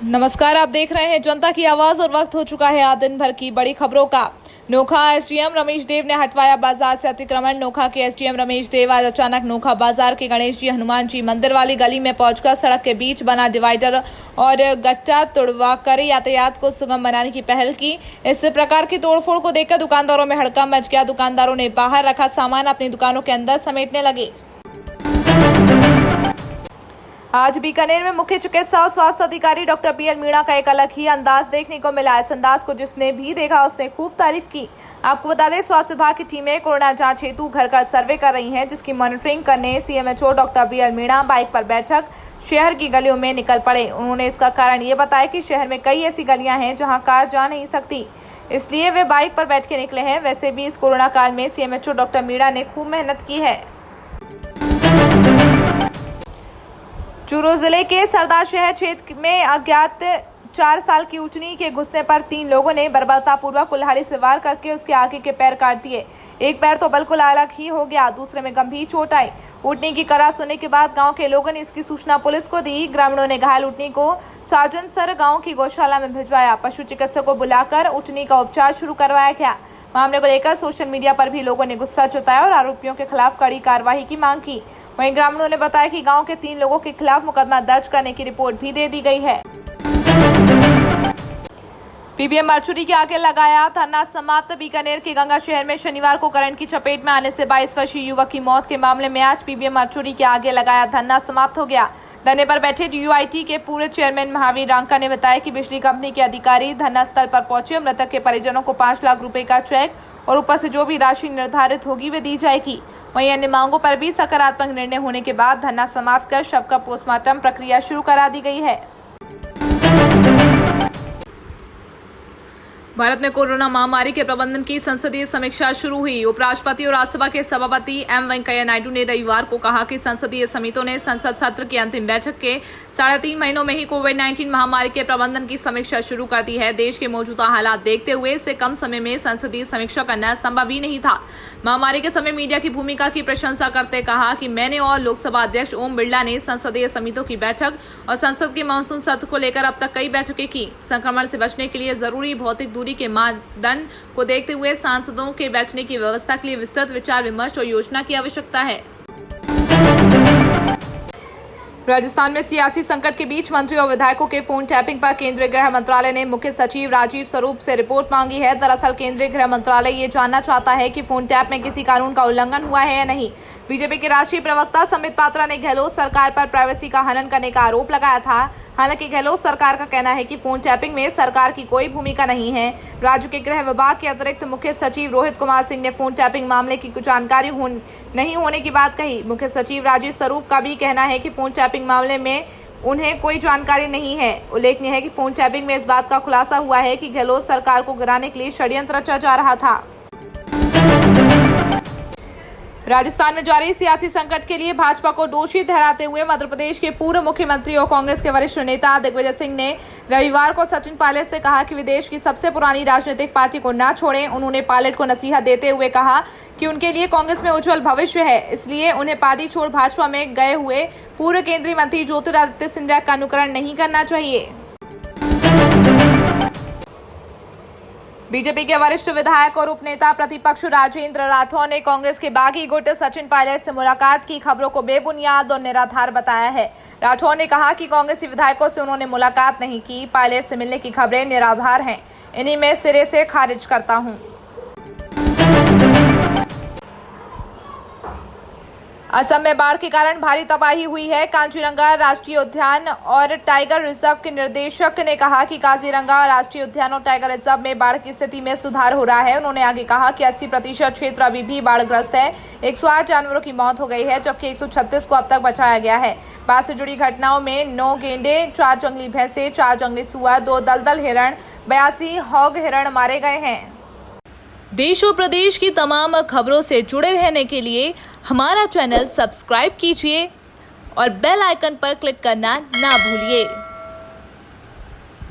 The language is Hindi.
नमस्कार, आप देख रहे हैं जनता की आवाज और वक्त हो चुका है आज दिन भर की बड़ी खबरों का। नोखा एसडीएम रमेश देव ने हटवाया बाजार से अतिक्रमण। नोखा के एसडीएम रमेश देव आज अचानक नोखा बाजार के गणेश जी हनुमान जी मंदिर वाली गली में पहुंचकर सड़क के बीच बना डिवाइडर और गट्टा तोड़वाकर यातायात को सुगम बनाने की पहल की। इस प्रकार की तोड़फोड़ को देखकर दुकानदारों में हड़कंप मच गया। दुकानदारों ने बाहर रखा सामान अपनी दुकानों के अंदर समेटने लगे। आज बीकानेर में मुख्य चिकित्सा और स्वास्थ्य अधिकारी डॉक्टर पीएल मीणा का एक अलग ही अंदाज देखने को मिला। इस अंदाज को जिसने भी देखा उसने खूब तारीफ की। आपको बता दें, स्वास्थ्य विभाग की टीमें कोरोना जांच हेतु घर घर सर्वे कर रही हैं, जिसकी मॉनिटरिंग करने CMHO doctor PL Meena bike पर बैठक शहर की गलियों में निकल पड़े। उन्होंने इसका कारण ये बताया कि शहर में कई ऐसी गलियां हैं जहाँ कार जा नहीं सकती, इसलिए वे बाइक पर बैठ के निकले हैं। वैसे भी इस कोरोना काल में सीएमएचओ डॉक्टर मीणा ने खूब मेहनत की है। चूरू जिले के सरदार शहर क्षेत्र में अज्ञात 4 साल की उठनी के घुसने पर 3 लोगों ने बर्बरतापूर्वक कुल्हाड़ी से वार करके उसके आगे के पैर काट दिए। एक पैर तो बिल्कुल अलग ही हो गया, दूसरे में गंभीर चोट आई। उठनी की कराह सुनने के बाद गांव के लोगों ने इसकी सूचना पुलिस को दी। ग्रामीणों ने घायल उठनी को साजनसर गांव की गौशाला में भिजवाया। पशु चिकित्सक को बुलाकर उठनी का उपचार शुरू करवाया गया। मामले को लेकर सोशल मीडिया पर भी लोगों ने गुस्सा जताया और आरोपियों के खिलाफ कड़ी कार्रवाई की मांग की। वहीं ग्रामीणों ने बताया कि गांव के 3 लोगों के खिलाफ मुकदमा दर्ज करने की रिपोर्ट भी दे दी गई है। पीबीएम मरचुरी के आगे लगाया धरना समाप्त। बीकानेर के गंगा शहर में शनिवार को करंट की चपेट में आने से 22 वर्षीय युवक की मौत के मामले में आज पीबीएम मरचुरी के आगे लगाया धरना समाप्त हो गया। धरने पर बैठे यूआईटी के पूर्व चेयरमैन महावीर रांका ने बताया कि बिजली कंपनी के अधिकारी धरना स्थल पर पहुंचे। मृतक के परिजनों को 5 लाख रुपए का चेक और ऊपर से जो भी राशि निर्धारित होगी वे दी जाएगी। वहीं अन्य मांगों पर भी सकारात्मक निर्णय होने के बाद धरना समाप्त कर शव का पोस्टमार्टम प्रक्रिया शुरू करा दी गई है। भारत में कोरोना महामारी के प्रबंधन की संसदीय समीक्षा शुरू हुई। उपराष्ट्रपति और राज्यसभा के सभापति एम वेंकैया नायडू ने रविवार को कहा कि संसदीय समितियों ने संसद सत्र की अंतिम बैठक के 3.5 महीनों में ही कोविड-19 महामारी के प्रबंधन की समीक्षा शुरू कर दी है। देश के मौजूदा हालात देखते हुए इससे कम समय में संसदीय समीक्षा करना संभव ही नहीं था। महामारी के समय मीडिया की भूमिका की प्रशंसा करते कहा कि मैंने और लोकसभा अध्यक्ष ओम बिरला ने संसदीय समितियों की बैठक और संसद के मानसून सत्र को लेकर अब तक कई बैठकें की। संक्रमण से बचने के लिए जरूरी भौतिक दूरी के मानदंड को देखते हुए सांसदों के बैठने की व्यवस्था के लिए विस्तृत विचार विमर्श और योजना की आवश्यकता है। राजस्थान में सियासी संकट के बीच मंत्री और विधायकों के फोन टैपिंग पर केंद्रीय गृह मंत्रालय ने मुख्य सचिव राजीव स्वरूप से रिपोर्ट मांगी है। दरअसल केंद्रीय गृह मंत्रालय ये जानना चाहता है कि फोन टैप में किसी कानून का उल्लंघन हुआ है या नहीं। बीजेपी के राष्ट्रीय प्रवक्ता संबित पात्रा ने गहलोत सरकार पर प्राइवेसी का हनन करने का आरोप लगाया था। हालांकि गहलोत सरकार का कहना है कि फोन टैपिंग में सरकार की कोई भूमिका नहीं है। राज्य के गृह विभाग के अतिरिक्त मुख्य सचिव रोहित कुमार सिंह ने फोन टैपिंग मामले की कुछ जानकारी नहीं होने की बात कही। मुख्य सचिव राजीव स्वरूप का भी कहना है कि फोन टैपिंग मामले में उन्हें कोई जानकारी नहीं है। उल्लेखनीय है कि फोन टैपिंग में इस बात का खुलासा हुआ है कि गहलोत सरकार को गिराने के लिए षड्यंत्र रचा जा रहा था। राजस्थान में जारी सियासी संकट के लिए भाजपा को दोषी ठहराते हुए मध्य प्रदेश के पूर्व मुख्यमंत्री और कांग्रेस के वरिष्ठ नेता दिग्विजय सिंह ने रविवार को सचिन पायलट से कहा कि वे देश की सबसे पुरानी राजनीतिक पार्टी को न छोड़ें। उन्होंने पायलट को नसीहत देते हुए कहा कि उनके लिए कांग्रेस में उज्जवल भविष्य है, इसलिए उन्हें पार्टी छोड़ भाजपा में गए हुए पूर्व केंद्रीय मंत्री ज्योतिरादित्य सिंधिया का अनुकरण नहीं करना चाहिए। बीजेपी के वरिष्ठ विधायक और उपनेता प्रतिपक्ष राजेंद्र राठौर ने कांग्रेस के बागी गुट सचिन पायलट से मुलाकात की खबरों को बेबुनियाद और निराधार बताया है। राठौर ने कहा कि कांग्रेसी विधायकों से उन्होंने मुलाकात नहीं की। पायलट से मिलने की खबरें निराधार हैं, इन्हें मैं सिरे से खारिज करता हूं। असम में बाढ़ के कारण भारी तबाही हुई है। काजीरंगा राष्ट्रीय उद्यान और टाइगर रिजर्व के निदेशक ने कहा कि काजीरंगा राष्ट्रीय उद्यान और टाइगर रिजर्व में बाढ़ की स्थिति में सुधार हो रहा है। उन्होंने आगे कहा कि 80% क्षेत्र अभी भी बाढ़ग्रस्त है। 108 जानवरों की मौत हो गई है, जबकि 136 को अब तक बचाया गया है। बाढ़ से जुड़ी घटनाओं में 9 गेंडे, 4 जंगली भैंसे, 4 जंगली सुअर, 2 दलदल हिरण, 82 हॉग हिरण मारे गए हैं। देश और प्रदेश की तमाम खबरों से जुड़े रहने के लिए हमारा चैनल सब्सक्राइब कीजिए और बेल आइकन पर क्लिक करना ना भूलिए।